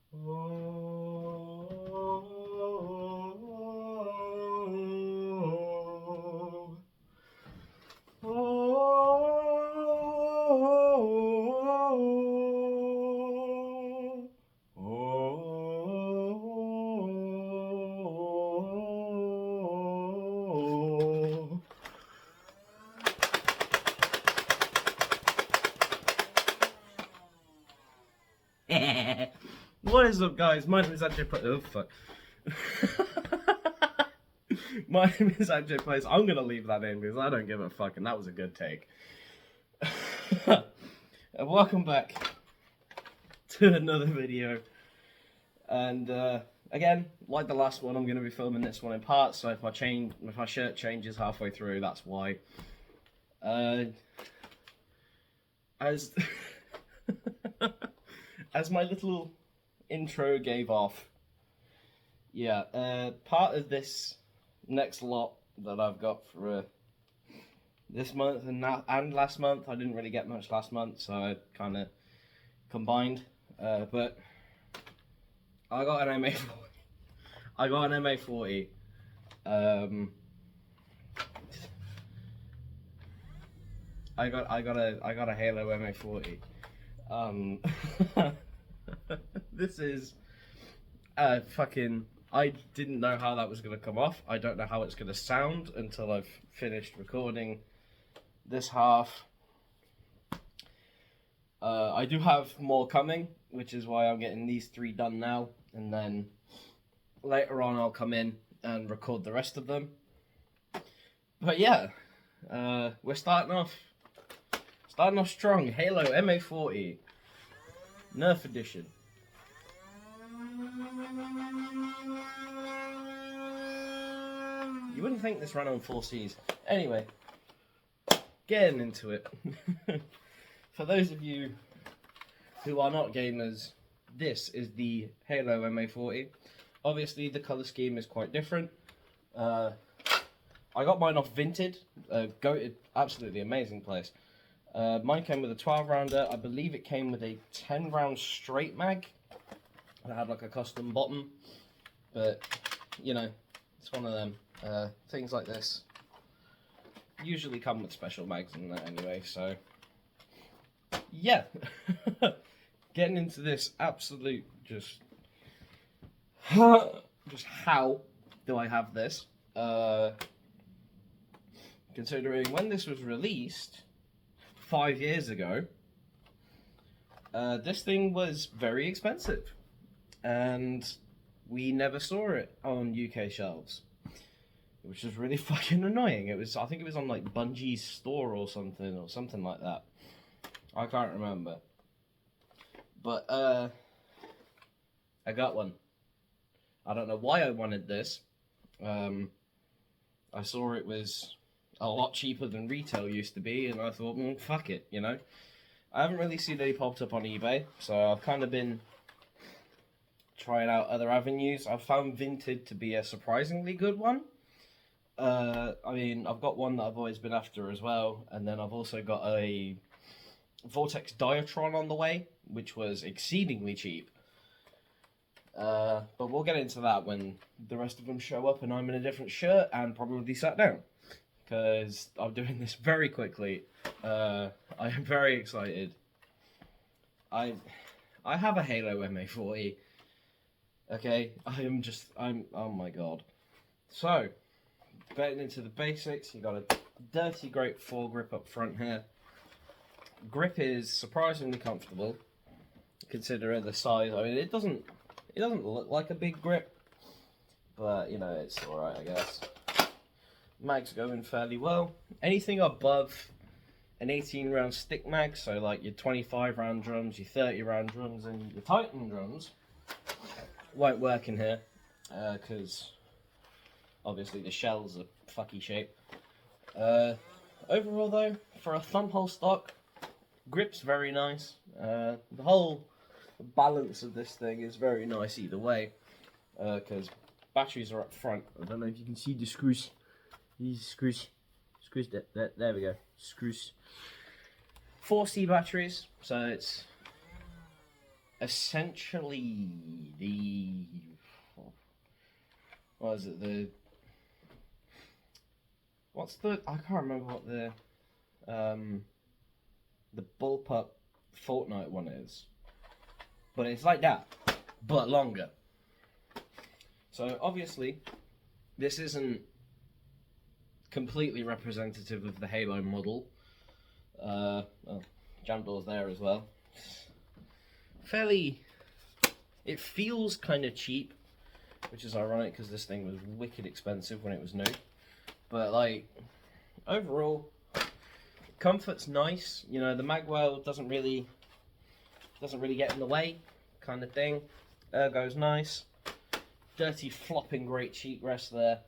What is up, guys? My name is AJ Plays. Oh, fuck. My name is AJ Plays. I'm gonna leave that in because I don't give a fuck, and that was a good take. And welcome back to another video. And again, like the last one, I'm gonna be filming this one in parts. So if my shirt changes halfway through, that's why. As as my little intro gave off, part of this next lot that I've got for this month and last month, I didn't really get much last month, so I kind of combined. But I got an MA40. I got an MA40. I got a Halo MA40. This is fucking. I didn't know how that was gonna come off. I don't know how it's gonna sound until I've finished recording this half. I do have more coming, which is why I'm getting these 3 done now, and then later on I'll come in and record the rest of them. But yeah, we're starting off strong. Halo MA40 Nerf Edition. You wouldn't think this ran on 4Cs. Anyway, getting into it. For those of you who are not gamers, this is the Halo MA40. Obviously, the colour scheme is quite different. I got mine off Vinted. Goated, absolutely amazing place. Mine came with a 12 rounder. I believe it came with a 10 round straight mag. It had like a custom bottom, but you know, it's one of them. Things like this usually come with special mags and that anyway, so yeah. Getting into this absolute just how do I have this? Considering when this was released 5 years ago, this thing was very expensive, and we never saw it on UK shelves, which was really fucking annoying. I think it was on like Bungie's store or something like that. I can't remember, but I got one. I don't know why I wanted this. I saw it was a lot cheaper than retail used to be, and I thought, well, fuck it, you know. I haven't really seen any popped up on eBay, so I've kind of been trying out other avenues. I've found Vinted to be a surprisingly good one. I mean, I've got one that I've always been after as well, and then I've also got a Vortex Diatron on the way, which was exceedingly cheap. But we'll get into that when the rest of them show up and I'm in a different shirt and probably sat down, because I'm doing this very quickly. I am very excited. I have a Halo MA40. Okay, oh my god. So, getting into the basics, you got a dirty great foregrip up front here. Grip is surprisingly comfortable, considering the size. I mean, it doesn't look like a big grip, but you know, it's alright, I guess. Mags go in fairly well. Anything above an 18 round stick mag, so like your 25 round drums, your 30 round drums, and your Titan drums, won't work in here, because obviously the shells are fucky shape. Overall though, for a thumbhole stock, grip's very nice. The whole balance of this thing is very nice either way, because batteries are up front. I don't know if you can see the screws. These screws, there we go, screws. 4C batteries, so it's essentially the, what is it, I can't remember what the bullpup Fortnite one is, but it's like that, but longer. So obviously, this isn't completely representative of the Halo model. Well, jam doors there as well. It feels kind of cheap, which is ironic because this thing was wicked expensive when it was new. But like, overall, comfort's nice. You know, the magwell doesn't really get in the way, kind of thing. Ergo's nice. Dirty flopping great cheek rest there.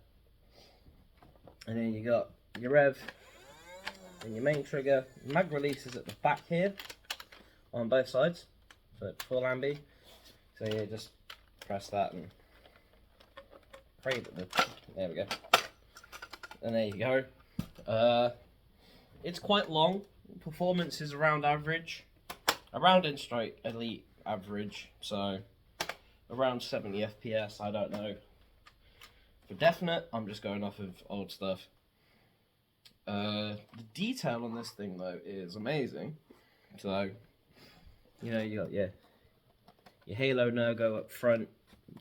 And then you got your rev and your main trigger. Mag release is at the back here on both sides, so it's full ambi. So you just press that and pray that there we go. And there you go. It's quite long. Performance is around average, around in straight elite average. So around 70 FPS. I don't know for definite. I'm just going off of old stuff. The detail on this thing though is amazing. So, you know, you got your Halo Nergo up front,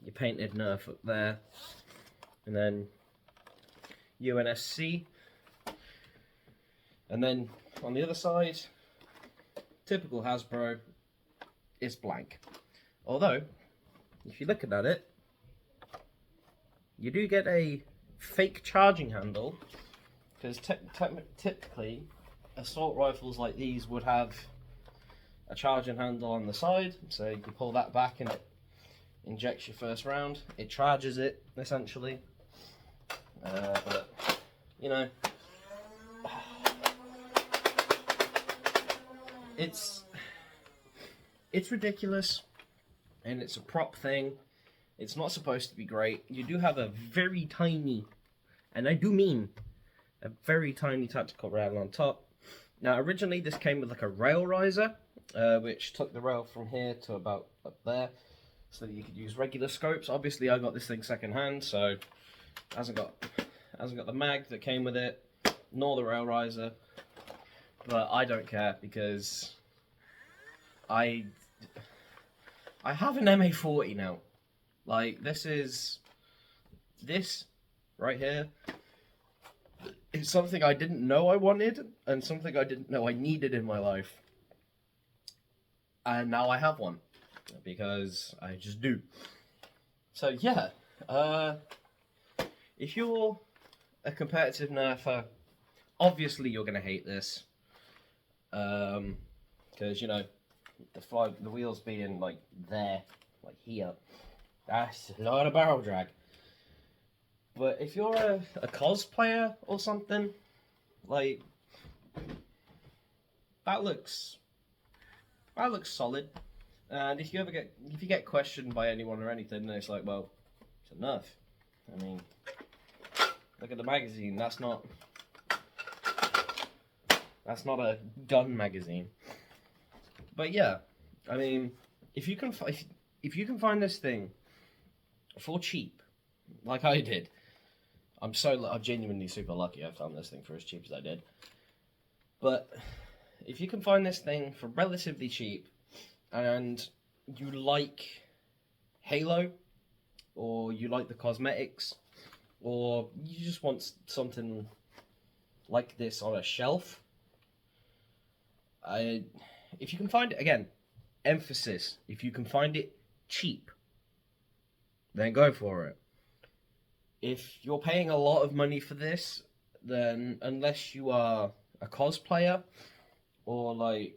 your painted Nerf up there, and then UNSC. And then on the other side, typical Hasbro, is blank. Although, if you're looking at it, you do get a fake charging handle, because typically assault rifles like these would have a charging handle on the side, so you can pull that back and it injects your first round. It charges it essentially, but you know, it's ridiculous, and it's a prop thing. It's not supposed to be great. You do have a very tiny, and I do mean a very tiny tactical rail on top. Now, originally this came with like a rail riser, which took the rail from here to about up there, so that you could use regular scopes. Obviously, I got this thing second hand, so it hasn't got the mag that came with it, nor the rail riser. But I don't care, because I have an MA40 now. Like, this right here is something I didn't know I wanted, and something I didn't know I needed in my life. And now I have one, because I just do. So yeah, if you're a competitive nerfer, obviously you're going to hate this. Because, you know, the wheels being like there, like here, that's a lot of barrel drag. But if you're a cosplayer or something, like, that looks solid. And if you get questioned by anyone or anything, then it's like, well, it's enough. I mean, look at the magazine. That's not a gun magazine. But yeah, I mean, if you can find this thing for cheap, like I did, I'm genuinely super lucky I found this thing for as cheap as I did. But if you can find this thing for relatively cheap, and you like Halo, or you like the cosmetics, or you just want something like this on a shelf, if you can find it, again, emphasis, if you can find it cheap, then go for it. If you're paying a lot of money for this, then unless you are a cosplayer, or like,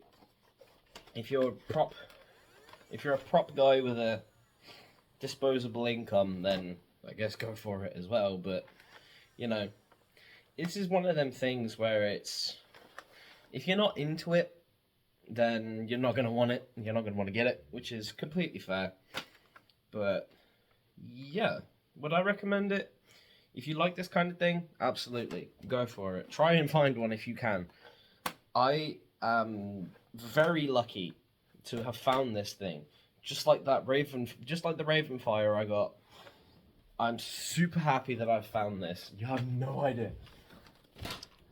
if you're a prop guy with a disposable income, then I guess go for it as well. But, you know, this is one of them things where it's, if you're not into it, then you're not going to want it, you're not going to want to get it, which is completely fair. But yeah, would I recommend it? If you like this kind of thing, absolutely, go for it. Try and find one if you can. I am very lucky to have found this thing, just like the Ravenfire I got. I'm super happy that I've found this. You have no idea.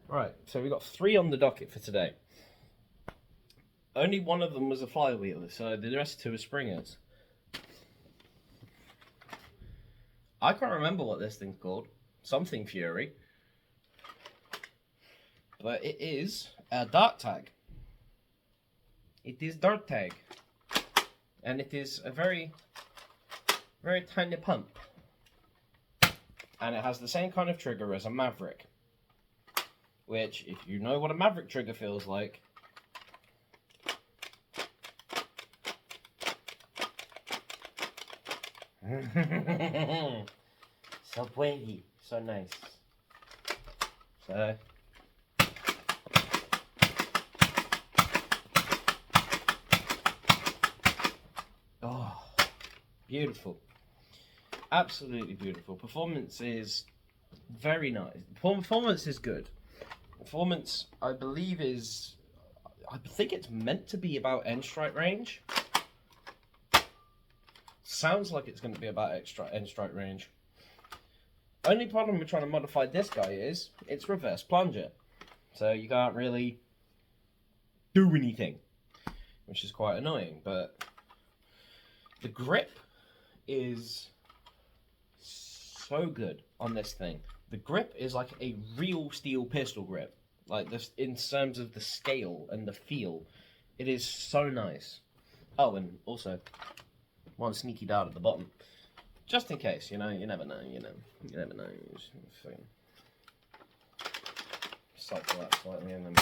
Right, so we got 3 on the docket for today. Only one of them was a flywheel, so the rest 2 are springers. I can't remember what this thing's called. Something Fury. But it is a dart tag. It is dart tag. And it is a very, very tiny pump. And it has the same kind of trigger as a Maverick. Which, if you know what a Maverick trigger feels like, so pretty, so nice. So, oh, beautiful. Absolutely beautiful. Performance is very nice. Performance is good. Performance, I believe, I think it's meant to be about end strike range. Sounds like it's going to be about end strike range. Only problem with trying to modify this guy is it's reverse plunger. So you can't really do anything, which is quite annoying. But the grip is so good on this thing. The grip is like a real steel pistol grip. Like this, in terms of the scale and the feel, it is so nice. Oh, and also one sneaky dart at the bottom, just in case. You know, you never know. You never know. Cycle that slightly and then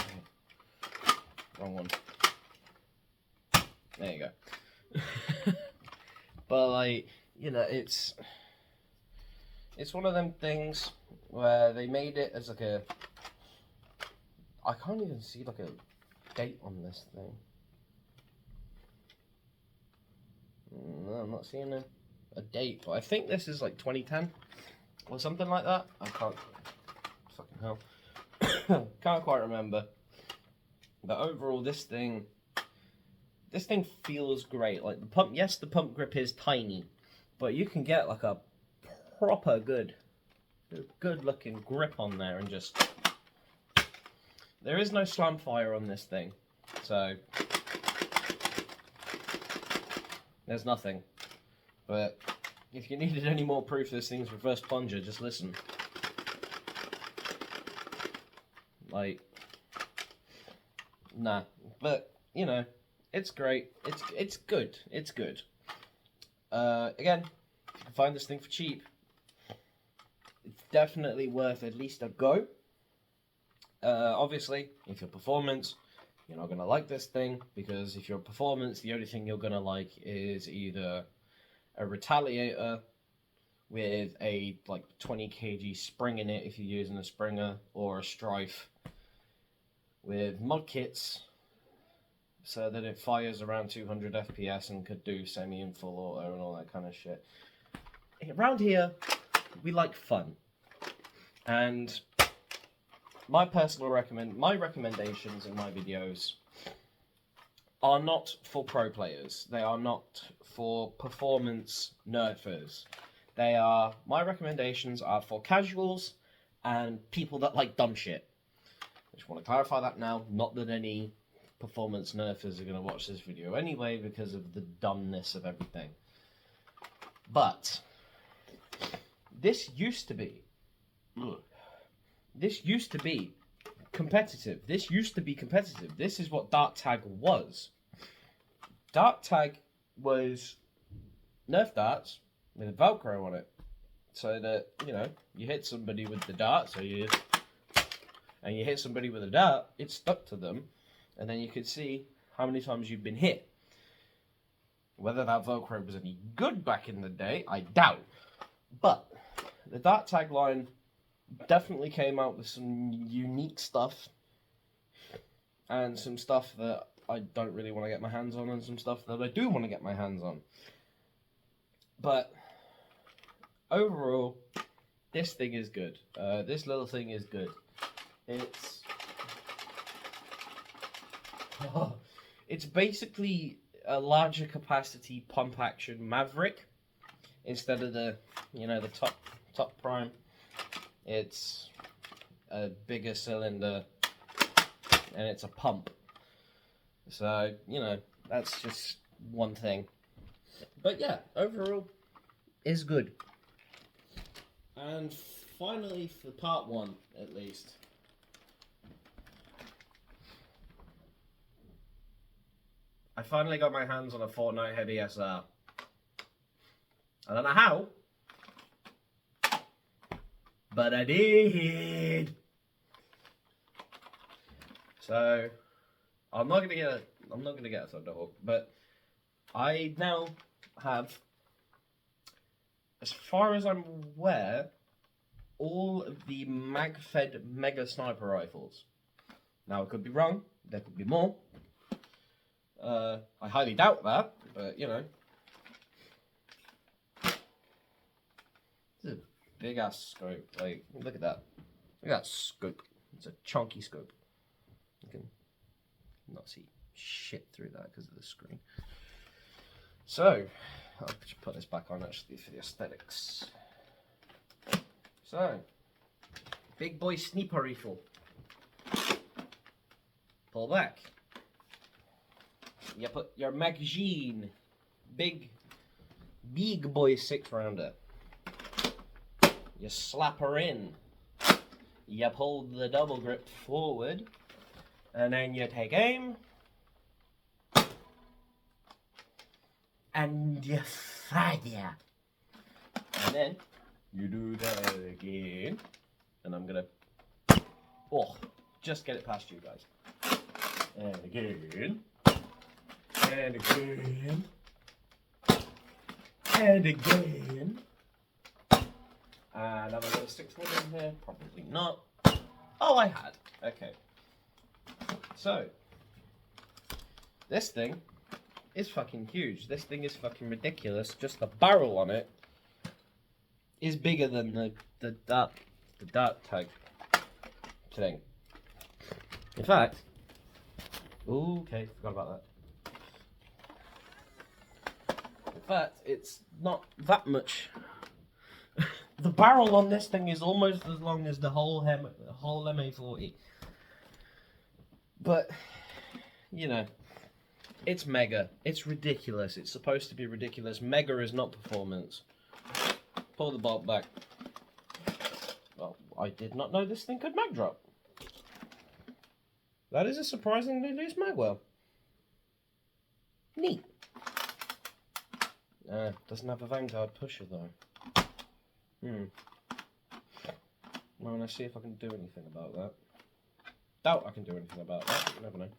wrong one. There you go. But like, you know, it's one of them things where they made it as like a. I can't even see like a date on this thing. No, I'm not seeing a date, but I think this is like 2010 or something like that. I can't. Fucking hell. Can't quite remember. But overall, this thing feels great. Like the pump, yes, the pump grip is tiny, but you can get like a proper good looking grip on there, and just there is no slam fire on this thing, so there's nothing. But if you needed any more proof this thing's reverse plunger, just listen. Like, nah, but you know, it's great. It's good. It's good. Again, if you can find this thing for cheap, it's definitely worth at least a go. Obviously, if you're performance, you're not gonna like this thing, because if you're performance, the only thing you're gonna like is either a Retaliator with a like 20 kg spring in it if you're using a Springer, or a Strife with mod kits so that it fires around 200 FPS and could do semi and full auto and all that kind of shit. Around here, we like fun. And my recommendations in my videos are not for pro players. They are not for performance nerfers. My recommendations are for casuals and people that like dumb shit. I just want to clarify that now. Not that any performance nerfers are going to watch this video anyway, because of the dumbness of everything. But this used to be competitive. This is what Dart Tag was. Dart Tag was Nerf darts with a Velcro on it, so that, you know, you hit somebody with the dart, and you hit somebody with a dart, it stuck to them, and then you could see how many times you've been hit. Whether that Velcro was any good back in the day, I doubt. But the Dart Tag line definitely came out with some unique stuff, and some stuff that I don't really want to get my hands on, and some stuff that I do want to get my hands on. But overall, this thing is good. This little thing is good. It's basically a larger capacity pump action Maverick instead of the the top prime. It's a bigger cylinder and it's a pump. So that's just one thing. But yeah, overall is good. And finally, for part one at least. I finally got my hands on a Fortnite Heavy SR. I don't know how, but I did. So I'm not gonna get a Thunderhawk, but I now have, as far as I'm aware, all of the mag-fed Mega Sniper rifles. Now I could be wrong. There could be more. I highly doubt that, but It's a big ass scope. Like, look at that. Look at that scope. It's a chunky scope. You can not see shit through that because of the screen. So, I'll just put this back on actually for the aesthetics. So, big boy sniper rifle. Pull back. You put your magazine, big boy 6-rounder. You slap her in. You pull the double grip forward, and then you take aim, and you fire. And then you do that again, and I'm gonna just get it past you guys. And again. And again. And again. And am I going to stick to one in here? Probably not. Oh, I had. Okay. So, this thing is fucking huge. This thing is fucking ridiculous. Just the barrel on it is bigger than the dart tag thing. In fact, okay, forgot about that. In fact, it's not that much. The barrel on this thing is almost as long as the whole MA40. But, it's mega. It's ridiculous. It's supposed to be ridiculous. Mega is not performance. Pull the bolt back. Well, I did not know this thing could mag drop. That is a surprisingly loose magwell. Neat. Doesn't have a Vanguard pusher though. Well, let's see if I can do anything about that. Doubt I can do anything about that, but you never know.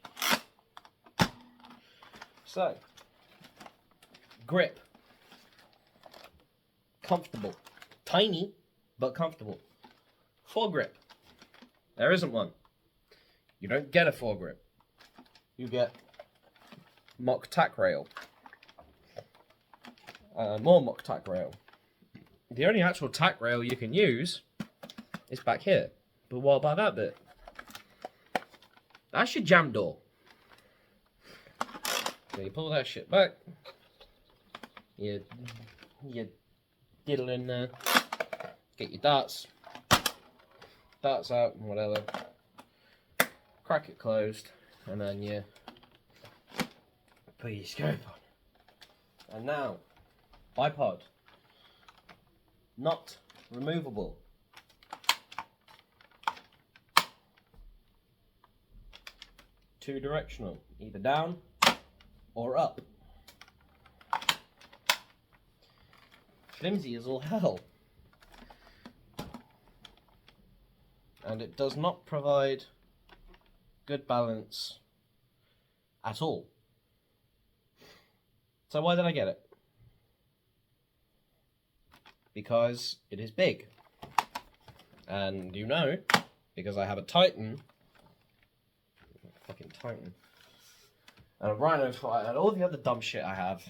So, grip. Comfortable. Tiny, but comfortable. Foregrip. There isn't one. You don't get a foregrip. You get mock tack rail. More mock tack rail. The only actual tack rail you can use is back here. But what about that bit? That's your jam door. So you pull that shit back. You diddle in there. Get your darts out and whatever. Crack it closed. And then you put your scope on. And now, bipod. Not removable. Two directional, either down or up. Flimsy as all hell. And it does not provide good balance at all. So why did I get it? Because it is big. And because I have a Titan, fucking Titan, and a Rhino Fire, and all the other dumb shit I have.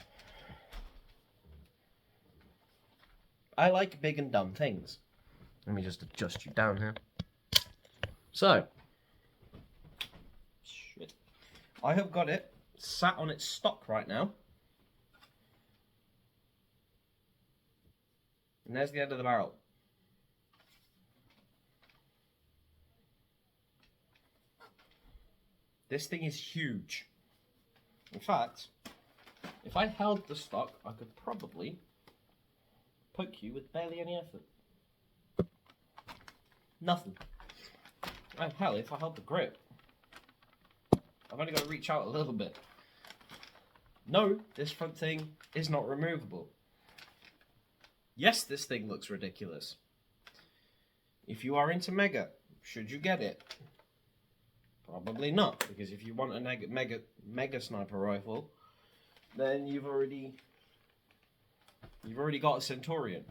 I like big and dumb things. Let me just adjust you down here. So, shit. I have got it sat on its stock right now. And there's the end of the barrel. This thing is huge. In fact, if I held the stock, I could probably poke you with barely any effort. Nothing. Oh, hell, if I held the grip, I've only got to reach out a little bit. No, this front thing is not removable. Yes, this thing looks ridiculous. If you are into Mega, should you get it? Probably not, because if you want a mega sniper rifle, then you've already got a Centurion.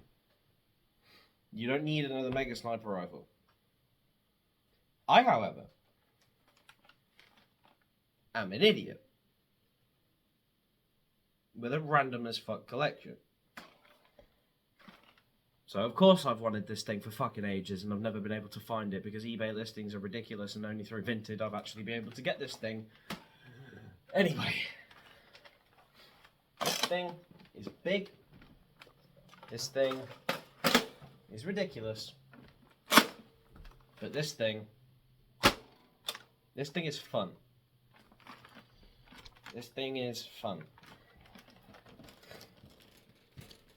You don't need another mega sniper rifle. I, however, am an idiot with a random as fuck collection. So of course I've wanted this thing for fucking ages, and I've never been able to find it because eBay listings are ridiculous, and only through Vinted I've actually been able to get this thing. Anyway, this thing is big. This thing is ridiculous. But this thing is fun. This thing is fun.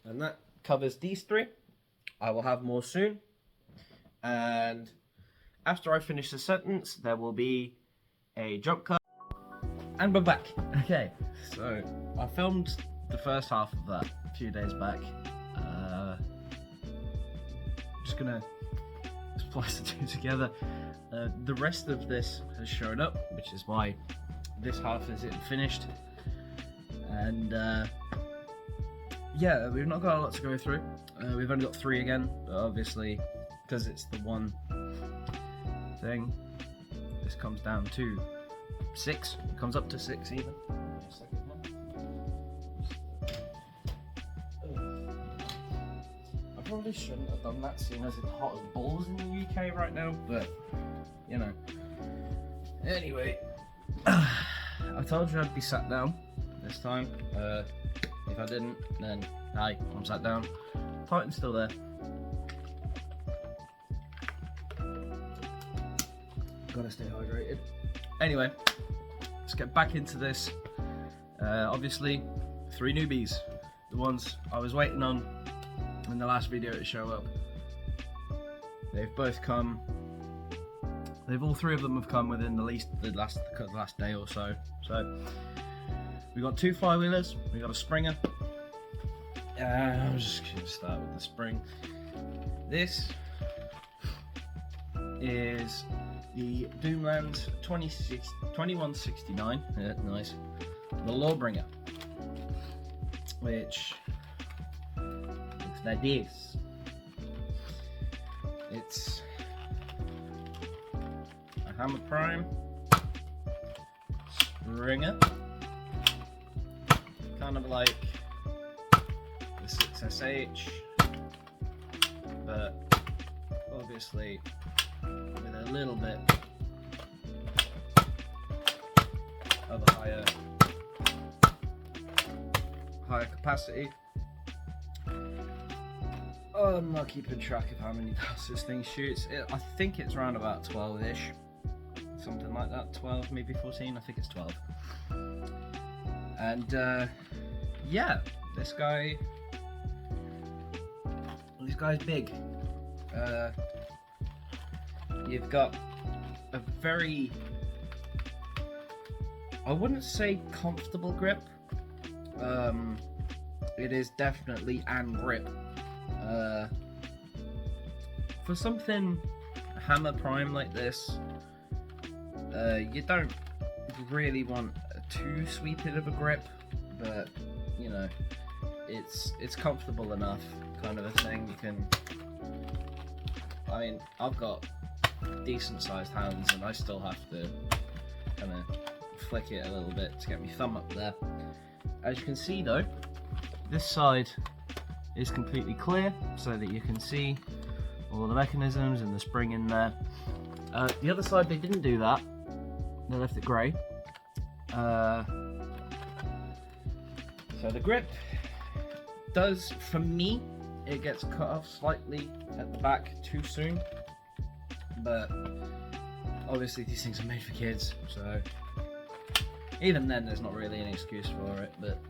And that covers these three. I will have more soon. And after I finish the sentence, there will be a jump cut. And we're back. Okay, so I filmed the first half of that a few days back. Just gonna splice the two together. The rest of this has shown up, which is why this half isn't finished. And yeah, we've not got a lot to go through. We've only got 3 again, but obviously, because it's the one thing, this comes down to 6. It comes up to 6 even. I probably shouldn't have done that, seeing as it's hot as balls in the UK right now, but, you know. Anyway, I told you I'd be sat down this time. If I didn't, then hi, I'm sat down. Titan's still there. Gotta stay hydrated. Anyway, let's get back into this. Obviously, 3 newbies. The ones I was waiting on in the last video to show up. They've both come. All 3 of them have come within the last day or so. So we got 2 flywheelers. We got a Springer. I'm just gonna start with the Spring. This is the Doomland 2169. Yeah, nice. The Lawbringer, which looks like this. It's a Hammer Prime Springer, kind of like the 6SH, but obviously with a little bit of a higher capacity. Oh, I'm not keeping track of how many darts this thing shoots. I think it's around about 12-ish, something like that. 12, maybe 14. I think it's 12. And yeah, this guy's big. You've got a very, I wouldn't say comfortable grip. It is definitely an grip. For something Hammer Prime like this, you don't really want too sweeping of a grip, but you know, it's comfortable enough, kind of a thing. You can, I mean, I've got decent sized hands and I still have to kind of flick it a little bit to get my thumb up there. As you can see though, this side is completely clear so that you can see all the mechanisms and the spring in there. The other side, they didn't do that. They left it grey. So the grip does, for me, it gets cut off slightly at the back too soon, but obviously these things are made for kids, so even then there's not really an excuse for it. But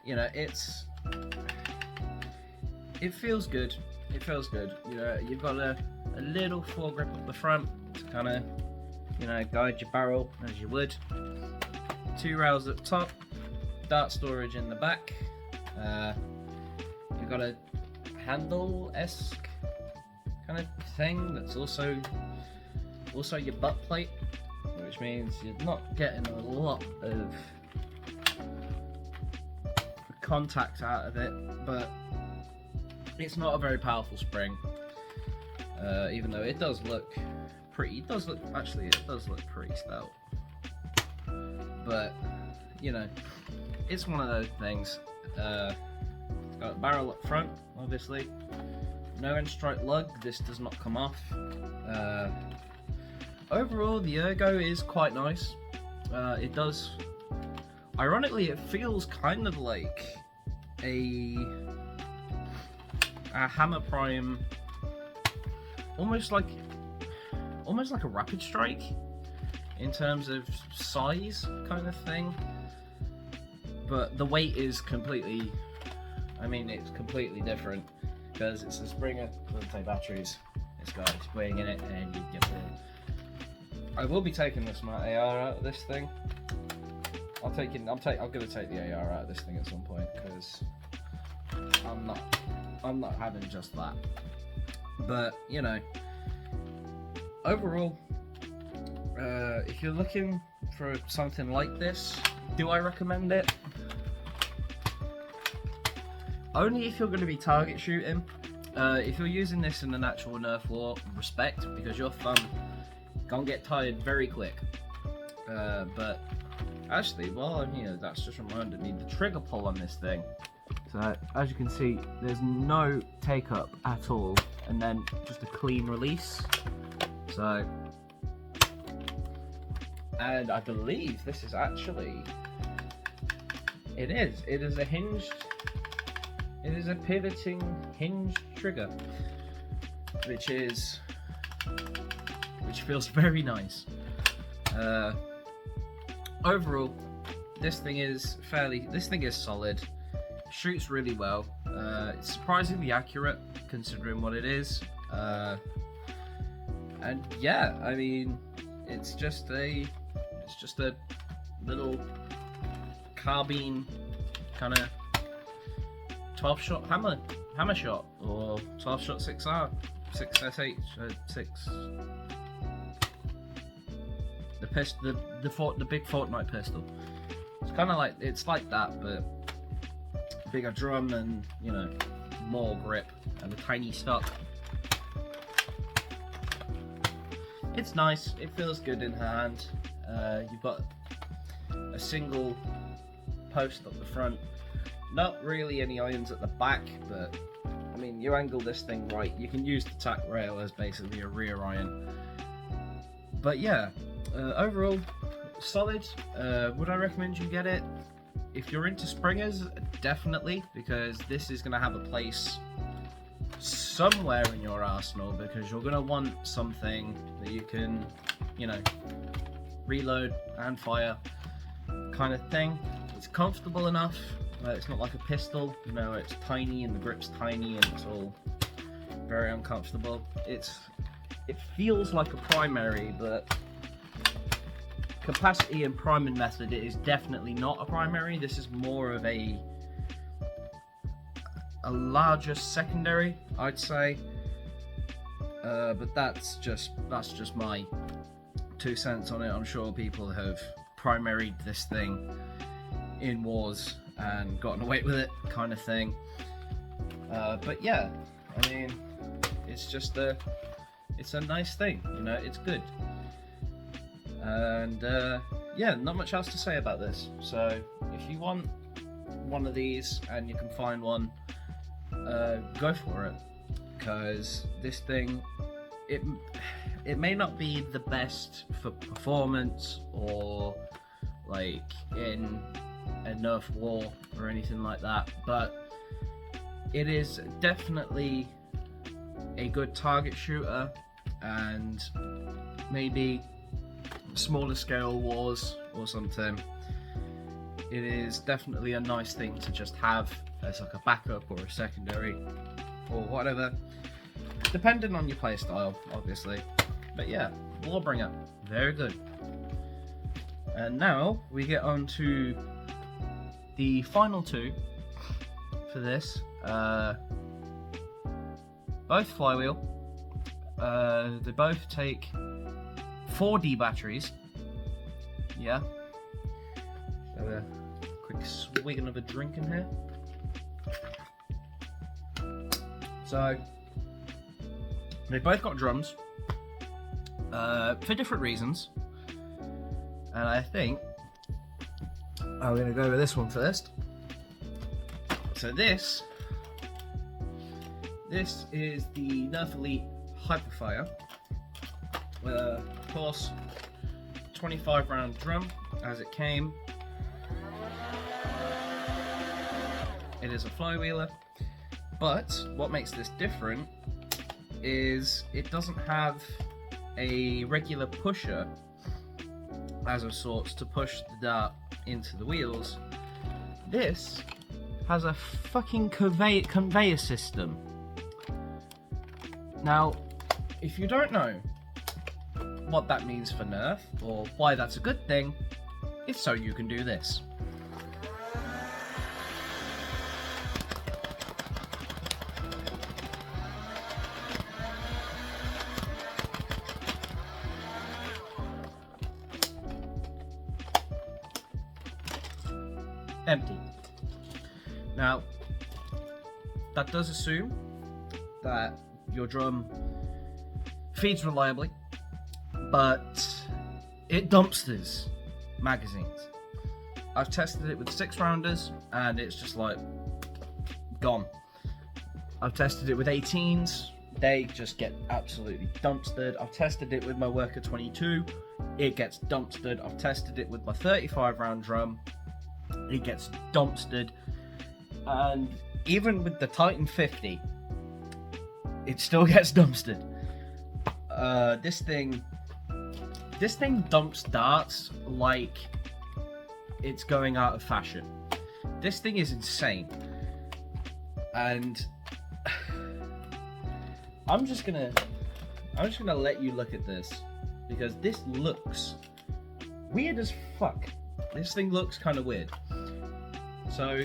you know, it feels good. It feels good. You know, you've got a little foregrip up the front to kind of, you know, guide your barrel as you would. 2 rails at the top, dart storage in the back. You've got a handle-esque kind of thing that's also your butt plate, which means you're not getting a lot of contact out of it, but it's not a very powerful spring, even though it does look pretty. It does look pretty stout, but you know, it's one of those things. Got a barrel up front, obviously. No end strike lug. This does not come off. Overall, the ergo is quite nice. It does. Ironically, it feels kind of like a Hammer Prime, almost like a Rapid Strike in terms of size, kind of thing. But the weight is completely, I mean, it's completely different because it's a Springer with batteries. It's got its weighing in it, and you get the. I will be taking the Smart AR out of this thing. I'm gonna take the AR out of this thing at some point because I'm not having just that. But you know, overall, if you're looking for something like this, do I recommend it? Only if you're going to be target shooting. If you're using this in an actual Nerf war, respect, because your thumb gonna get tired very quick. But actually, while I'm here, that's just reminded me the trigger pull on this thing. So as you can see, there's no take up at all, and then just a clean release. So, and I believe this is actually, it is a hinged. It is a pivoting hinged trigger, which feels very nice. Overall, this thing is solid. Shoots really well. It's surprisingly accurate considering what it is. And yeah, I mean, it's just a little carbine kind of 12-shot hammer shot, or 12-shot 6R, 6SH, 6. The big Fortnite pistol. It's kind of like that, but bigger drum and, you know, more grip and a tiny stock. It's nice. It feels good in hand. You've got a single post up the front. Not really any irons at the back, but I mean, you angle this thing right, you can use the tack rail as basically a rear iron. But yeah, overall, solid. Would I recommend you get it? If you're into springers, definitely, because this is going to have a place somewhere in your arsenal, because you're going to want something that you can, you know, reload and fire kind of thing. It's comfortable enough. It's not like a pistol, you know, it's tiny and the grip's tiny and it's all very uncomfortable. It feels like a primary, but capacity and priming method, it is definitely not a primary. This is more of a larger secondary, I'd say. But that's just my 2 cents on it. I'm sure people have primaried this thing in wars and gotten away with it, kind of thing. But yeah, I mean, it's a nice thing, you know, it's good. And yeah, not much else to say about this. So if you want one of these and you can find one, go for it, because this thing, it may not be the best for performance or like in a Nerf war or anything like that, but it is definitely a good target shooter, and maybe smaller scale wars or something. It is definitely a nice thing to just have as like a backup or a secondary or whatever, depending on your playstyle, obviously. But yeah, Warbringer, very good. And now we get on to the final two for this. Both flywheel. They both take 4D batteries. Yeah. Have a quick swig of a drink in here. So they both got drums for different reasons, and I think I'm going to go with this one first. So this is the Nerf Elite Hyperfire. Of course, 25 round drum as it came. It is a flywheeler, but what makes this different is it doesn't have a regular pusher as of sorts to push the dart into the wheels. This has a fucking conveyor system. Now, if you don't know what that means for Nerf, or why that's a good thing, it's so you can do this. Empty. Now, that does assume that your drum feeds reliably, but it dumpsters magazines. I've tested it with 6-rounders and it's just like gone. I've tested it with 18s, they just get absolutely dumpstered. I've tested it with my Worker 22, it gets dumpstered. I've tested it with my 35 round drum, it gets dumpstered. And even with the Titan 50, it still gets dumpstered. This thing dumps darts like it's going out of fashion. This thing is insane. And I'm just gonna let you look at this, because this looks weird as fuck. This thing looks kind of weird. So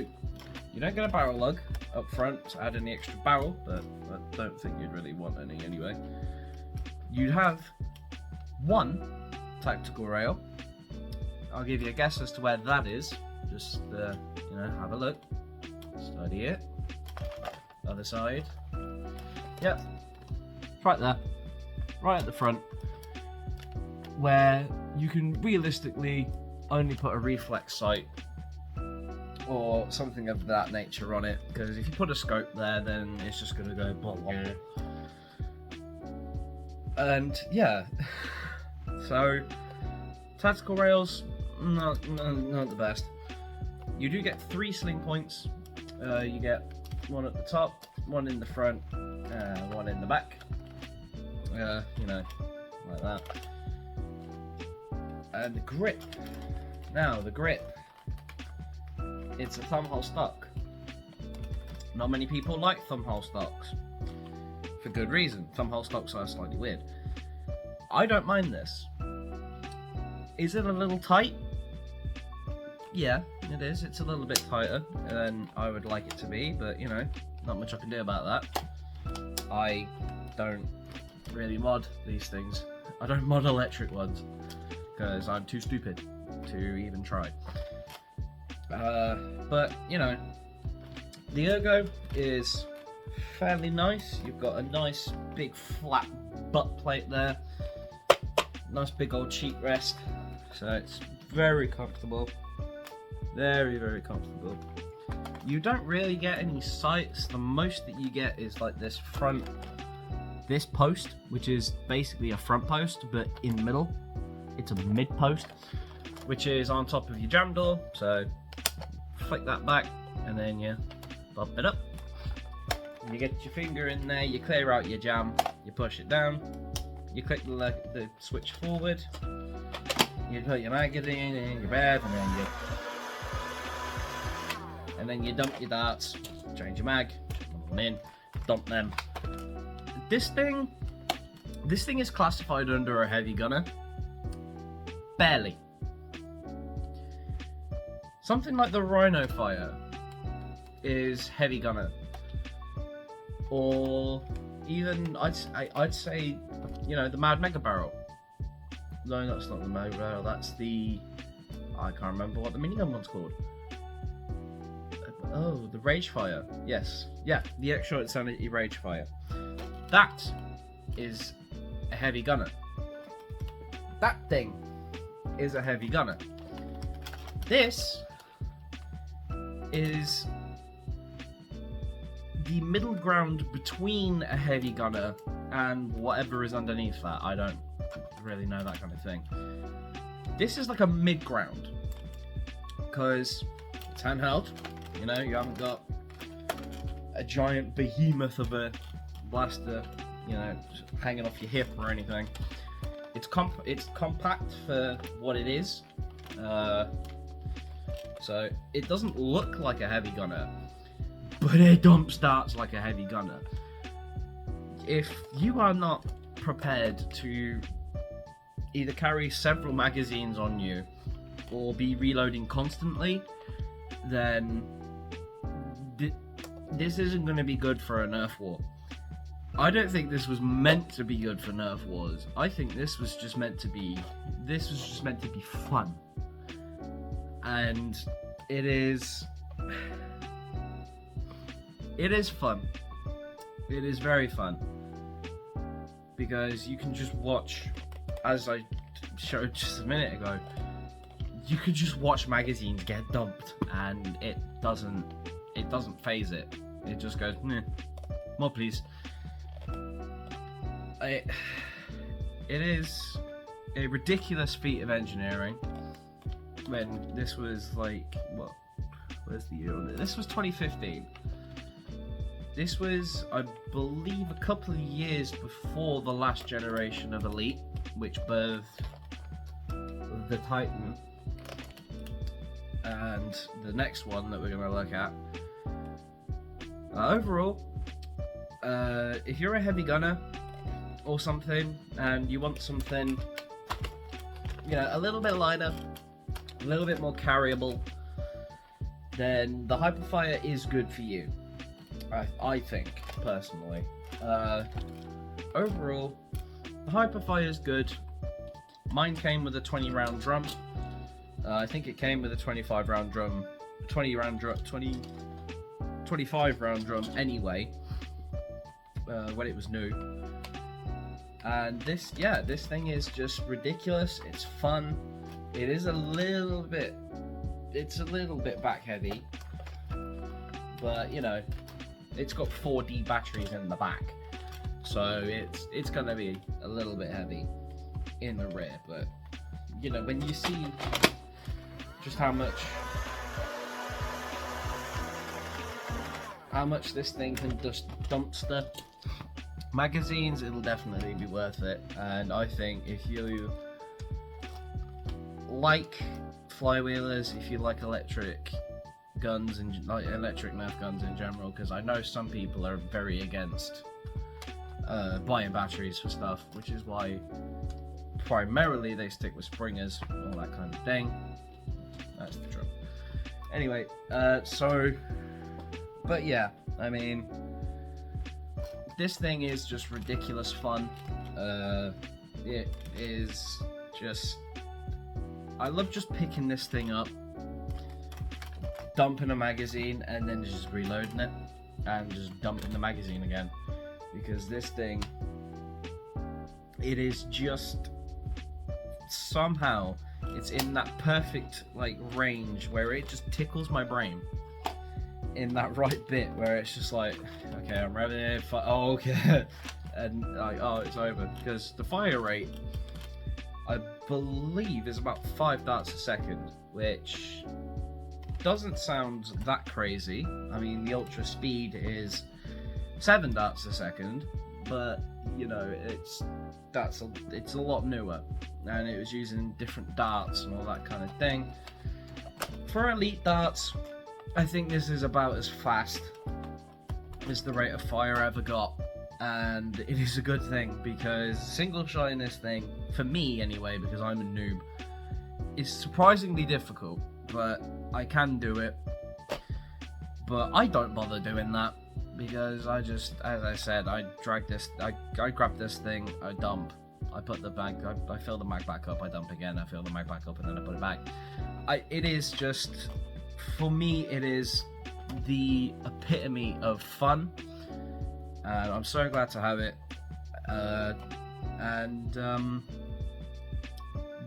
you don't get a barrel lug up front to add any extra barrel, but I don't think you'd really want any anyway. You'd have one tactical rail. I'll give you a guess as to where that is. Just have a look, study it. Other side. Yep, right there, right at the front, where you can realistically only put a reflex sight or something of that nature on it, because if you put a scope there, then it's just going to go blah, blah. And yeah, so tactical rails, not the best. You do get 3 sling points. You get one at the top, one in the front, one in the back. Like that. And the grip. Now the grip. It's a thumbhole stock. Not many people like thumbhole stocks. For good reason. Thumbhole stocks are slightly weird. I don't mind this. Is it a little tight? Yeah, it is. It's a little bit tighter than I would like it to be, but not much I can do about that. I don't really mod these things. I don't mod electric ones because I'm too stupid to even try. But the ergo is fairly nice. You've got a nice big flat butt plate there, nice big old cheek rest, so it's very comfortable, very, very comfortable. You don't really get any sights. The most that you get is like this post, which is basically a front post, but in the middle it's a mid post, which is on top of your jam door. So flick that back, and then you bump it up. You get your finger in there, you clear out your jam, you push it down, you click the switch forward, you put your magazine in your bed, and then you dump your darts, change your mag, put them in, dump them. This thing is classified under a heavy gunner. Barely. Something like the Rhino Fire is heavy gunner, or even I'd say, you know, the Mad Mega Barrel. No, that's not the Mega Barrel. That's the, I can't remember what the minigun one's called. Oh, the Rage Fire. Yes, yeah, the Extra Insanity Rage Fire. That is a heavy gunner. That thing is a heavy gunner. This is the middle ground between a heavy gunner and whatever is underneath that. I don't really know that kind of thing. This is like a mid ground, because it's handheld. You know, you haven't got a giant behemoth of a blaster, you know, hanging off your hip or anything. It's compact for what it is. So it doesn't look like a heavy gunner, but it dumps darts like a heavy gunner. If you are not prepared to either carry several magazines on you or be reloading constantly, then this isn't going to be good for a Nerf war. I don't think this was meant to be good for Nerf wars. I think this was just meant to be fun. And it is fun. It is very fun, because you can just watch, as I showed just a minute ago, you could just watch magazines get dumped, and it doesn't phase it. It just goes, meh, more please. It is a ridiculous feat of engineering. When this was like, what? Where's the year on it? This was 2015. This was, I believe, a couple of years before the last generation of Elite, which birthed the Titan, and the next one that we're going to look at. Overall, if you're a heavy gunner or something, and you want something, you know, a little bit lighter, a little bit more carryable, then the Hyperfire is good for you. I think, personally. Overall, the Hyperfire is good. Mine came with a 20 round drum. I think it came with a 25 round drum anyway, when it was new. And this thing is just ridiculous. It's fun. It is a little bit back heavy, but you know, it's got 4D batteries in the back, so it's gonna be a little bit heavy in the rear. But you know, when you see just how much this thing can just dumpster magazines, it'll definitely be worth it. And I think if you like flywheelers, if you like electric guns and like electric Nerf guns in general, because I know some people are very against buying batteries for stuff, which is why primarily they stick with springers, all that kind of thing. That's the trouble. Anyway, but yeah, I mean, this thing is just ridiculous fun. It is just, I love just picking this thing up, dumping a magazine, and then just reloading it, and just dumping the magazine again. Because this thing, it is just, somehow, it's in that perfect like range where it just tickles my brain. In that right bit where it's just like, okay, I'm ready, oh, okay, and like, oh, it's over. Because the fire rate, I believe, is about 5 darts a second, which doesn't sound that crazy. I mean, the ultra speed is 7 darts a second, but you know, it's a lot newer, and it was using different darts and all that kind of thing. For elite darts, I think this is about as fast as the rate of fire ever got, and it is a good thing, because single shotting this thing, for me anyway, because I'm a noob, is surprisingly difficult, but I can do it. But I don't bother doing that, because I just, as I said, I grab this thing, I dump, I put the mag, I fill the mag back up, I dump again, I fill the mag back up, and then I put it back. It is just, for me, it is the epitome of fun, and I'm so glad to have it.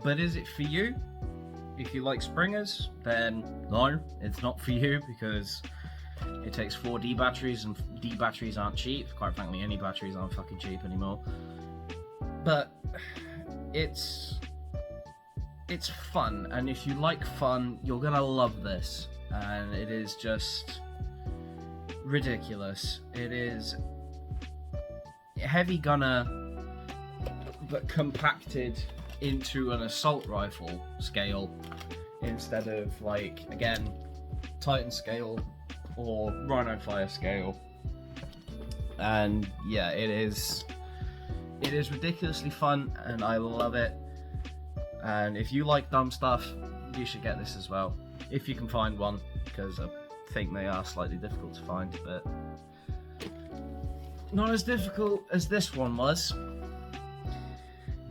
But is it for you? If you like springers, then no, it's not for you, because it takes 4 D batteries, and D batteries aren't cheap. Quite frankly, any batteries aren't fucking cheap anymore. But it's fun, and if you like fun, you're gonna love this. And it is just ridiculous. It is heavy gunner, but compacted into an assault rifle scale instead of, like, again, Titan scale or Rhino Fire scale. And yeah, it is ridiculously fun, and I love it. And if you like dumb stuff, you should get this as well, if you can find one, because I think they are slightly difficult to find, but not as difficult as this one was.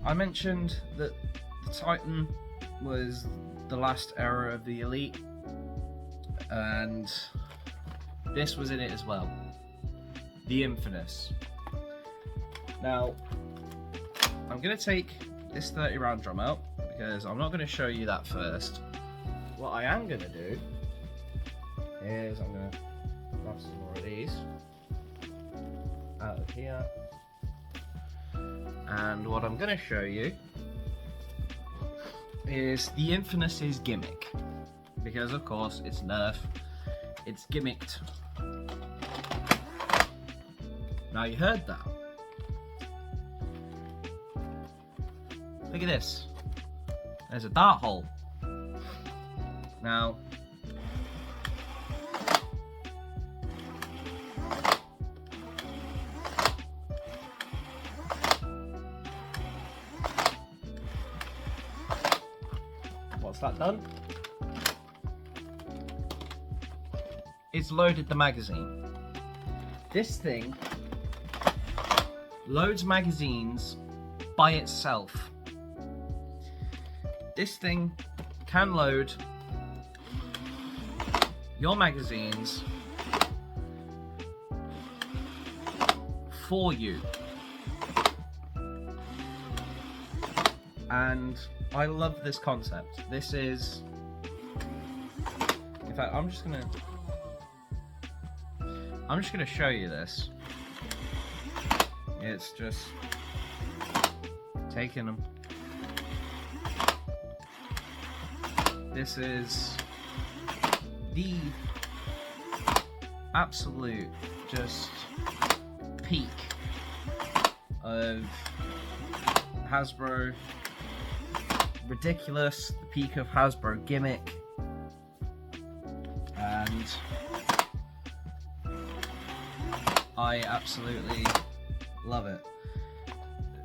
I mentioned that the Titan was the last era of the Elite, and this was in it as well. The Infamous. Now, I'm going to take this 30 round drum out, because I'm not going to show you that first. What I am going to do is I'm going to grab some more of these out of here, and what I'm going to show you is the Infamous's gimmick, because of course it's Nerf, it's gimmicked. Now, you heard that. Look at this. There's a dart hole. Now, what's that done? It's loaded the magazine. This thing loads magazines by itself. This thing can load your magazines for you. And I love this concept. This is, in fact, I'm just gonna show you this. It's just taking them. This is the absolute just peak of Hasbro. Ridiculous, the peak of Hasbro gimmick. And I absolutely love it.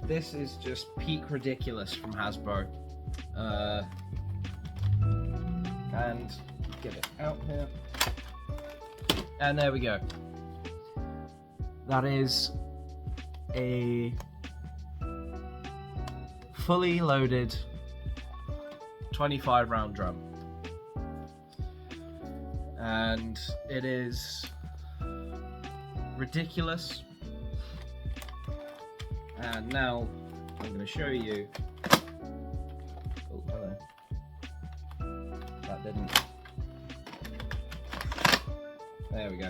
This is just peak ridiculous from Hasbro. And get it out here. And there we go. That is a fully loaded 25 round drum. And it is ridiculous. And now I'm going to show you. Oh, hello. That didn't. There we go.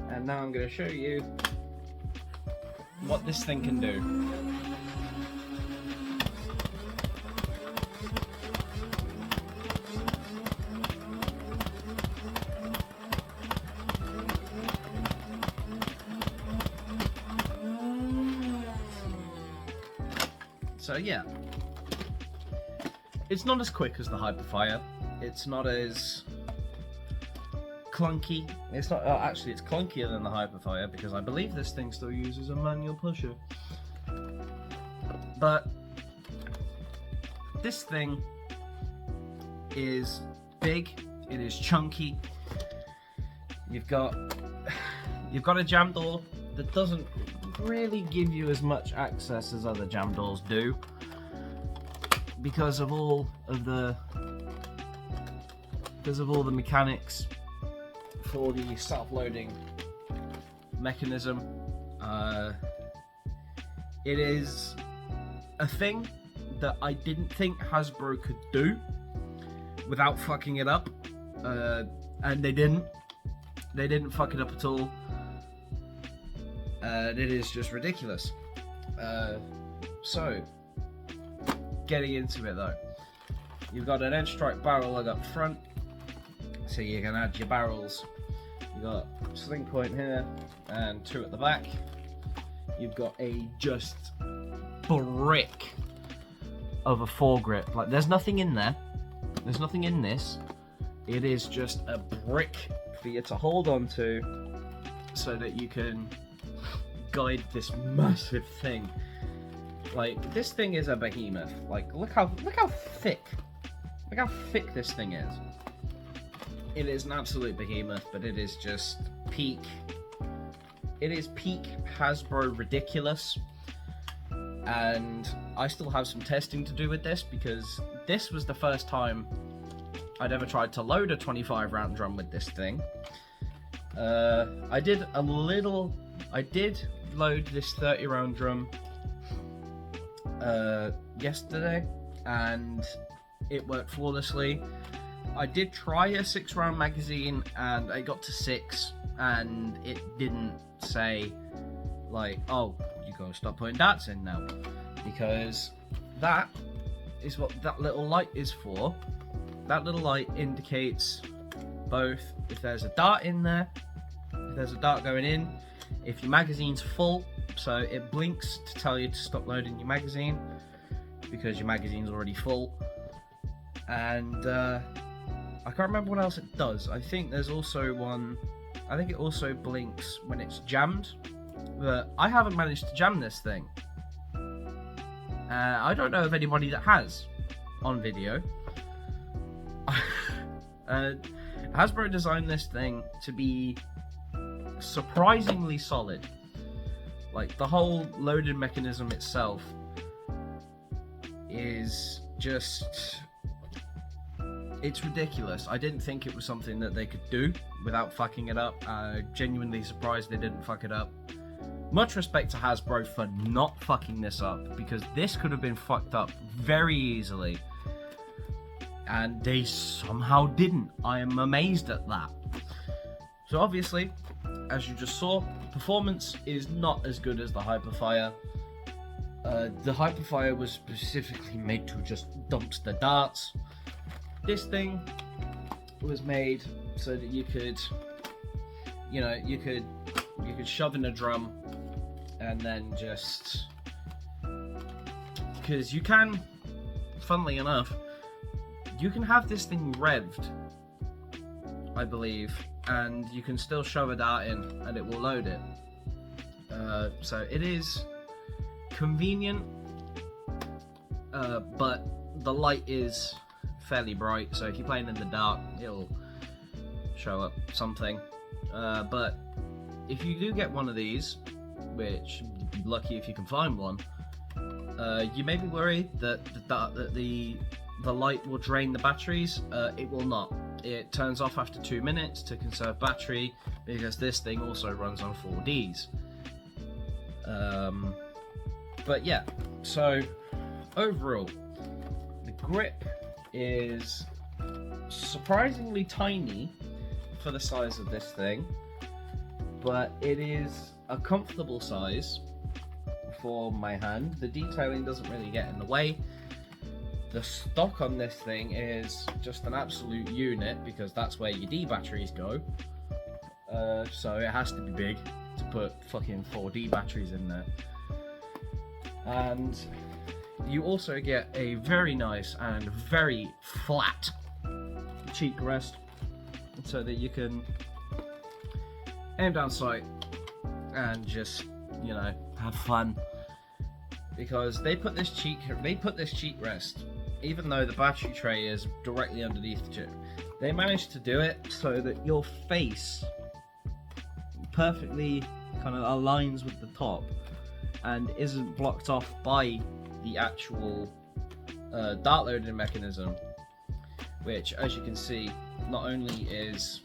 And now I'm going to show you what this thing can do. So yeah, it's not as quick as the Hyperfire. It's not as clunky. It's not. Actually, it's clunkier than the Hyperfire because I believe this thing still uses a manual pusher. But this thing is big. It is chunky. You've got a jam door that doesn't really give you as much access as other jam doors do because of all the mechanics for the self-loading mechanism. It is a thing that I didn't think Hasbro could do without fucking it up, and they didn't fuck it up at all. It is just ridiculous. So, getting into it though, you've got an edge strike barrel lug up front, so you can add your barrels. You've got a sling point here and 2 at the back. You've got a just brick of a foregrip. Like, there's nothing in there. There's nothing in this. It is just a brick for you to hold on to so that you can guide this massive thing. Like, this thing is a behemoth. Like, look how thick. Look how thick this thing is. It is an absolute behemoth, but it is just peak. It is peak Hasbro ridiculous. And I still have some testing to do with this because this was the first time I'd ever tried to load a 25 round drum with this thing. I did load this 30 round drum yesterday and it worked flawlessly. I did try a 6 round magazine and I got to 6 and it didn't say like, oh, you gotta stop putting darts in now, because that is what that little light is for. That little light indicates both if there's a dart in there, if there's a dart going in, if your magazine's full, so it blinks to tell you to stop loading your magazine because your magazine's already full. And I can't remember what else it does. I think there's also one, I think it also blinks when it's jammed, but I haven't managed to jam this thing. I don't know of anybody that has on video. Hasbro designed this thing to be surprisingly solid. Like, the whole loading mechanism itself is just, it's ridiculous. I didn't think it was something that they could do without fucking it up. Genuinely surprised they didn't fuck it up. Much respect to Hasbro for not fucking this up, because this could have been fucked up very easily. And they somehow didn't. I am amazed at that. So obviously, as you just saw, performance is not as good as the Hyperfire. The Hyperfire was specifically made to just dump the darts. This thing was made so that you could, you know, you could shove in a drum and then just, because you can, funnily enough, you can have this thing revved, I believe, and you can still shove a dart in and it will load it. So it is convenient, but the light is fairly bright, so if you're playing in the dark, it'll show up something. But if you do get one of these, which you'd be lucky if you can find one, you may be worried that the light will drain the batteries. It will not. It turns off after 2 minutes to conserve battery, because this thing also runs on 4Ds. But yeah, so overall, the grip is surprisingly tiny for the size of this thing, but it is a comfortable size for my hand. The detailing doesn't really get in the way. The stock on this thing is just an absolute unit, because that's where your D batteries go. So it has to be big to put fucking 4D batteries in there. And you also get a very nice and very flat cheek rest, so that you can aim down sight and just, you know, have fun. Because they put this cheek rest, even though the battery tray is directly underneath the chip, they managed to do it so that your face perfectly kind of aligns with the top and isn't blocked off by the actual dart loading mechanism, which, as you can see, not only is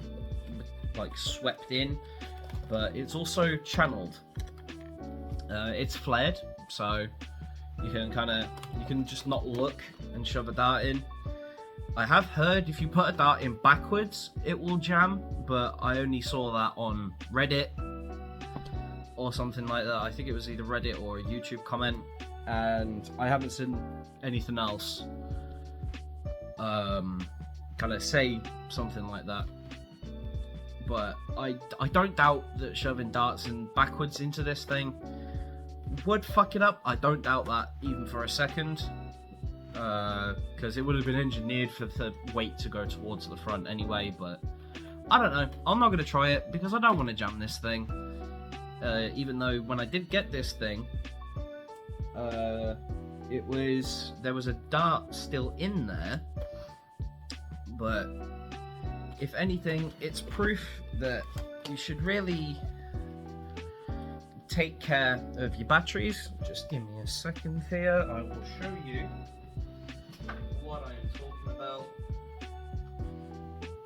like swept in, but it's also channeled. It's flared, so you can just not look and shove a dart in. I have heard if you put a dart in backwards, it will jam, but I only saw that on Reddit or something like that. I think it was either Reddit or a YouTube comment, and I haven't seen anything else kind of say something like that. But I don't doubt that shoving darts in backwards into this thing would fuck it up. I don't doubt that even for a second, because it would have been engineered for the weight to go towards the front anyway. But I don't know, I'm not going to try it because I don't want to jam this thing, even though when I did get this thing, there was a dart still in there. But if anything, it's proof that you should really take care of your batteries. Just give me a second here, I will show you what I am talking about.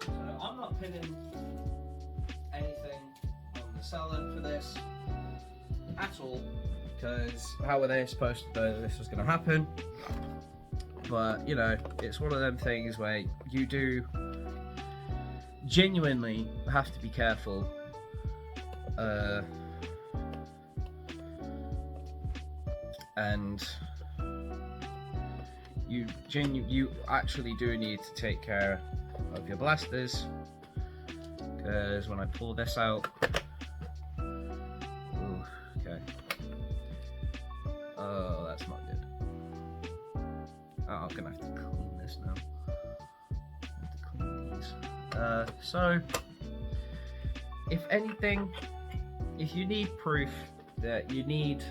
So I'm not pinning anything on the seller for this at all, because how were they supposed to know that this was going to happen? But, you know, it's one of them things where you do genuinely have to be careful. And you actually do need to take care of your blasters, because when I pull this out, ooh, okay, oh, that's not good. Oh, I'm gonna have to clean this now. I have to clean these. So, if anything, if you need proof that you need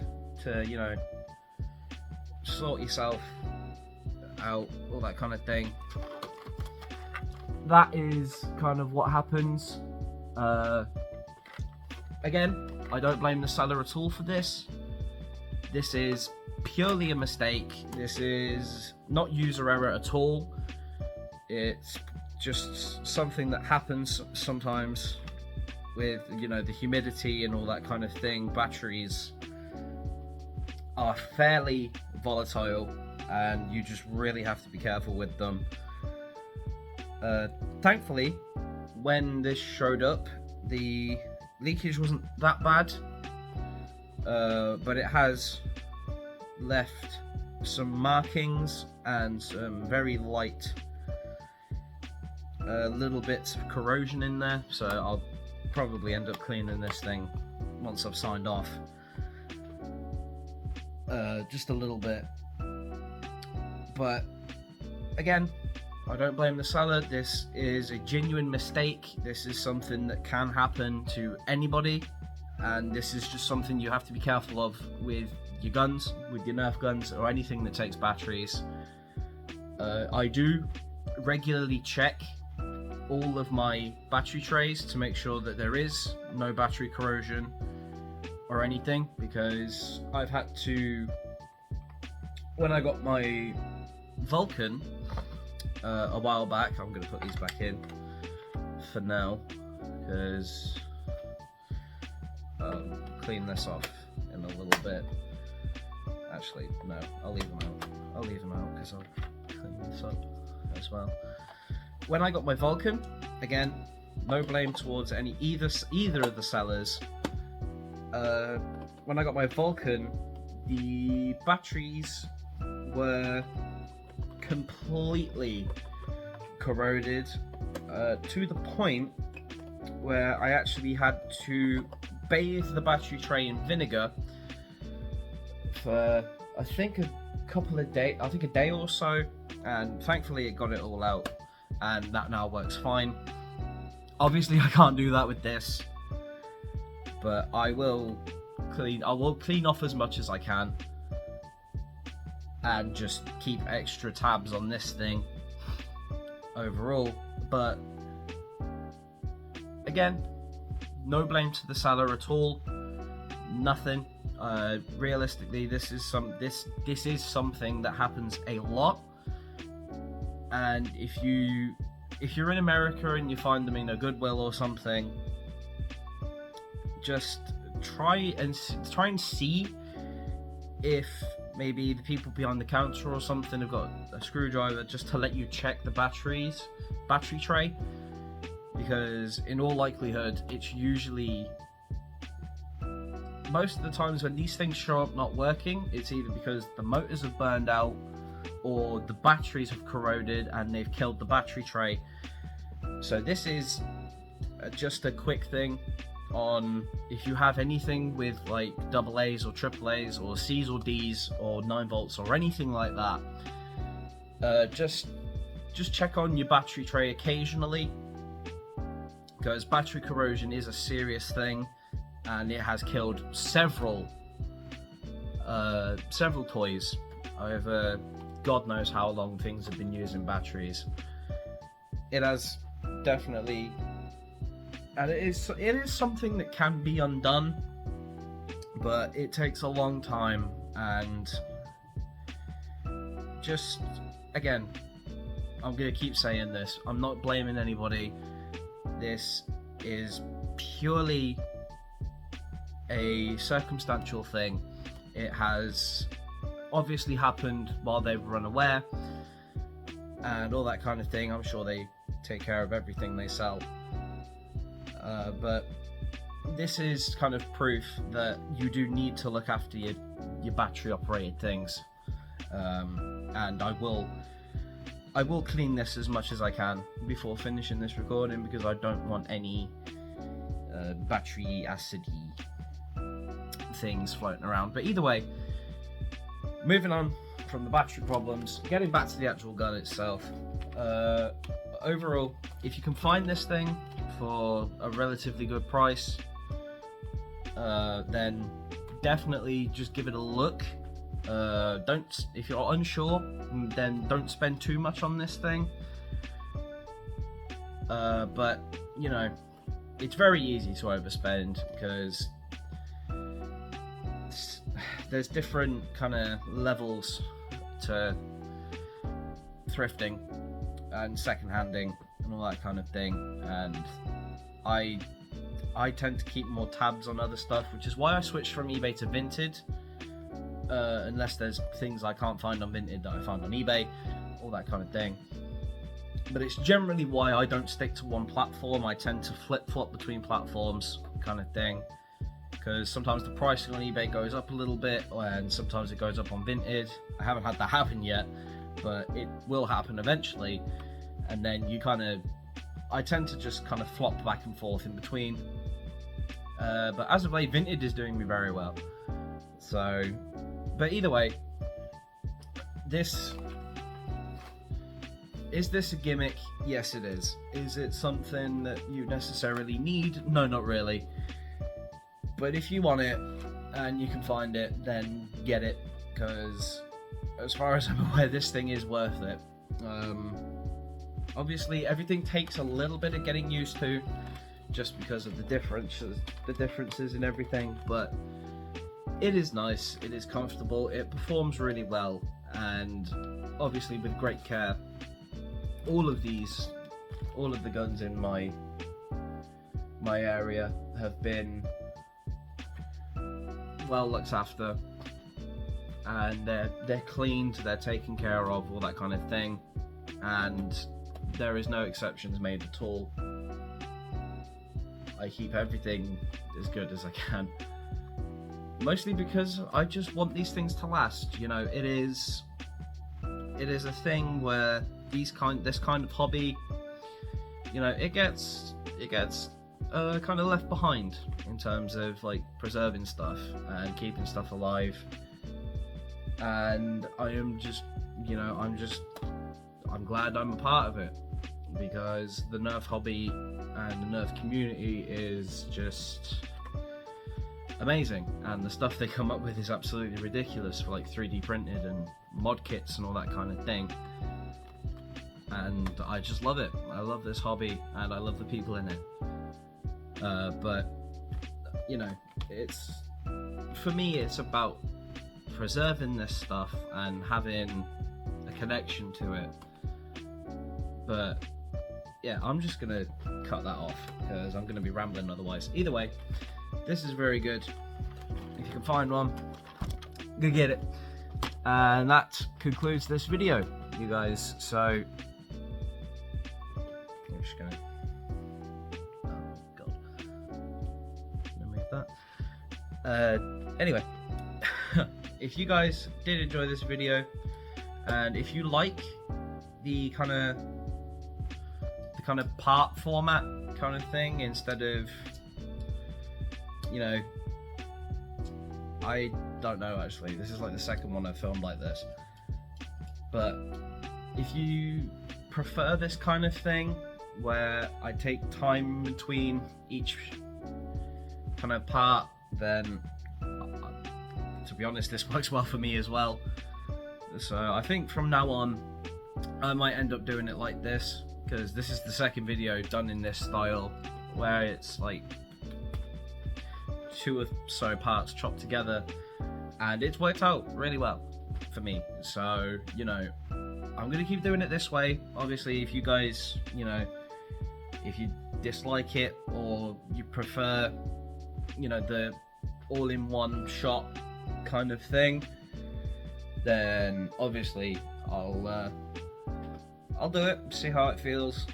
to, you know, sort yourself out, all that kind of thing, that is kind of what happens. Again, I don't blame the seller at all for this. This is purely a mistake. This is not user error at all. It's just something that happens sometimes with, you know, the humidity and all that kind of thing. Batteries are fairly volatile and you just really have to be careful with them. Thankfully, when this showed up, the leakage wasn't that bad, but it has left some markings and some very light little bits of corrosion in there, so I'll probably end up cleaning this thing once I've signed off, just a little bit. But again, I don't blame the seller. This is a genuine mistake. This is something that can happen to anybody, and this is just something you have to be careful of with your guns, with your Nerf guns, or anything that takes batteries. I do regularly check all of my battery trays to make sure that there is no battery corrosion or anything, because I've had to, when I got my Vulcan a while back, I'm going to put these back in for now, because I'll clean this off in a little bit. Actually, no, I'll leave them out. I'll leave them out because I'll clean this up as well. When I got my Vulcan, again, no blame towards either of the sellers. When I got my Vulcan, the batteries were completely corroded to the point where I actually had to bathe the battery tray in vinegar for, I think, a couple of days, I think a day or so, and thankfully it got it all out, and that now works fine. Obviously I can't do that with this, but I will clean off as much as I can and just keep extra tabs on this thing overall. But again, no blame to the seller at all, nothing. Realistically, this is something that happens a lot, and if you're in America and you find them in a Goodwill or something, just try and see if maybe the people behind the counter or something have got a screwdriver just to let you check the battery tray, because in all likelihood it's usually, most of the times when these things show up not working, it's either because the motors have burned out or the batteries have corroded and they've killed the battery tray. So this is just a quick thing on if you have anything with like AA's or AAA's or C's or D's or 9 volts or anything like that, just check on your battery tray occasionally, because battery corrosion is a serious thing and it has killed several toys over God knows how long things have been using batteries. It has definitely, and it is something that can be undone, but it takes a long time. And just again, I'm gonna keep saying this, I'm not blaming anybody. This is purely a circumstantial thing. It has obviously happened while they were unaware and all that kind of thing. I'm sure they take care of everything they sell, but this is kind of proof that you do need to look after your battery operated things, and I will clean this as much as I can before finishing this recording, because I don't want any battery acidy things floating around. But either way, moving on from the battery problems, getting back to the actual gun itself. Overall, if you can find this thing for a relatively good price, then definitely just give it a look. If you're unsure, then don't spend too much on this thing. But you know, it's very easy to overspend because there's different kind of levels to thrifting and second-handing and all that kind of thing, and I tend to keep more tabs on other stuff, which is why I switched from eBay to Vinted, unless there's things I can't find on Vinted that I find on eBay, all that kind of thing. But it's generally why I don't stick to one platform. I tend to flip-flop between platforms kind of thing, because sometimes the pricing on eBay goes up a little bit and sometimes it goes up on Vinted. I haven't had that happen yet, but it will happen eventually, and then I tend to just kind of flop back and forth in between. But as of late, Vinted is doing me very well. So, but either way, is this a gimmick? Yes, it is. Is it something that you necessarily need? No, not really. But if you want it and you can find it, then get it, because as far as I'm aware, this thing is worth it. Obviously, everything takes a little bit of getting used to, just because of the differences in everything. But it is nice. It is comfortable. It performs really well, and obviously with great care. All of the guns in my area have been well looked after, and they're cleaned, they're taken care of, all that kind of thing, and there is no exceptions made at all. I keep everything as good as I can, mostly because I just want these things to last. You know, it is a thing where this kind of hobby, you know, it gets kind of left behind in terms of like preserving stuff and keeping stuff alive. and I am just, you know, I'm glad I'm a part of it, because the Nerf hobby and the Nerf community is just amazing, and the stuff they come up with is absolutely ridiculous for like 3D printed and mod kits and all that kind of thing. And I just love it. I love this hobby and I love the people in it. But you know, it's, for me, it's about preserving this stuff and having a connection to it. But yeah, I'm just gonna cut that off because I'm gonna be rambling otherwise. Either way, this is very good. If you can find one, go get it. And that concludes this video, you guys. So I'm just gonna, oh god, gonna move that. Anyway, if you guys did enjoy this video, and if you like the kind of part format kind of thing, instead of, you know, I don't know actually, this is like the second one I've filmed like this, but if you prefer this kind of thing where I take time between each kind of part, then to be honest, this works well for me as well. So I think from now on I might end up doing it like this, because this is the second video done in this style, where it's like 2 or so parts chopped together, and it's worked out really well for me. So, you know, I'm gonna keep doing it this way. Obviously, if you guys, you know, if you dislike it or you prefer, you know, the all-in-one shot kind of thing, then obviously I'll do it, see how it feels.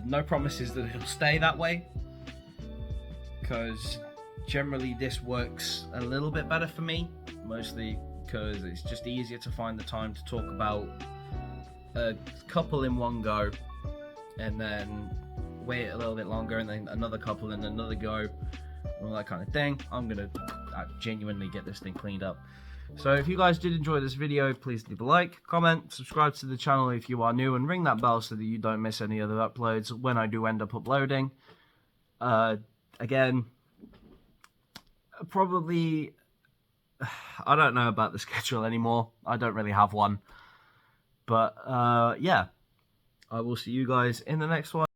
No promises that it'll stay that way, because generally this works a little bit better for me, mostly because it's just easier to find the time to talk about a couple in one go, and then wait a little bit longer, and then another couple and another go, and all that kind of thing. I'm gonna genuinely get this thing cleaned up. So if you guys did enjoy this video, please leave a like, comment, subscribe to the channel if you are new, and ring that bell so that you don't miss any other uploads when I do end up uploading. Again, probably, I don't know about the schedule anymore. I don't really have one. But yeah, I will see you guys in the next one.